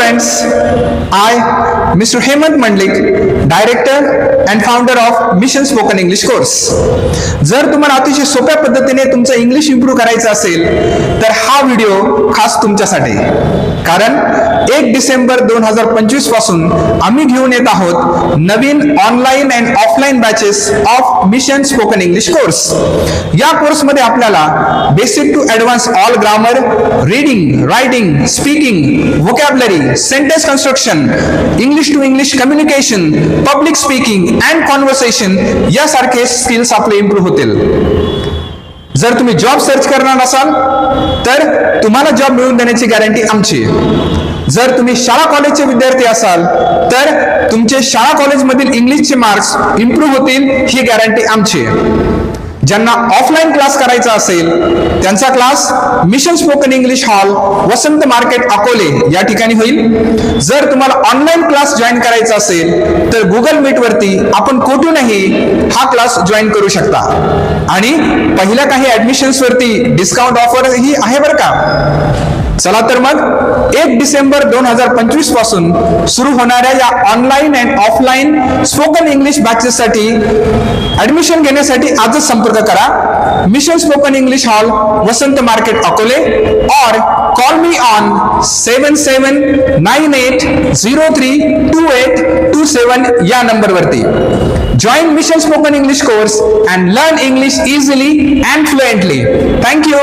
friends, I, Mr. Hemant Mandlik, Director and founder of Mission Spoken English course. जर तुम्हाला अतिशय सोप्या पद्धतीने तुमचं इंग्लिश इम्प्रूव्ह करायचं असेल तर हा व्हिडिओ खास तुमच्यासाठी, कारण 1 डिसेंबर 2025 पासून आम्ही घेऊन येत आहोत नवीन online and offline batches of mission spoken English course. या कोर्समध्ये आपल्याला basic to advance all grammar, reading, writing, speaking, vocabulary, sentence construction, English to English communication, public speaking and conversation यासारखे स्किल्स आपले इम्प्रूव्ह होतील. जर तुम्ही जॉब सर्च करणार असाल तर तुम्हाला जॉब मिळवून देण्याची गॅरंटी आमची. जर तुम्ही शाळा कॉलेजचे विद्यार्थी असाल तर तुमचे शाळा कॉलेजमधील इंग्लिशचे मार्क्स इम्प्रूव्ह होतील ही गॅरंटी आमची. ज्यांना ऑफलाईन क्लास करायचा असेल त्यांचा class mission spoken English hall, Vasant market, Akole या ठिकाणी होईल. जर तुम्हाला ऑनलाईन क्लास जॉईन करायचा असेल तर गुगल मीट वरती आपण कुठूनही हा क्लास जॉईन करू शकता आणि पहिल्या काही ऍडमिशन्स वरती डिस्काउंट ऑफर ही आहे बरं का. चला तर मग 1 डिसेंबर 2025 पासून सुरू होणाऱ्या या online and offline spoken English batches साठी ऍडमिशन घेण्यासाठी आजच संपर्क करा. Mission spoken English hall, Vasant market, Akole, और कॉल मी ऑन 7798032827 या नंबर वरती. Join mission spoken English course and learn English easily and fluently. Thank you.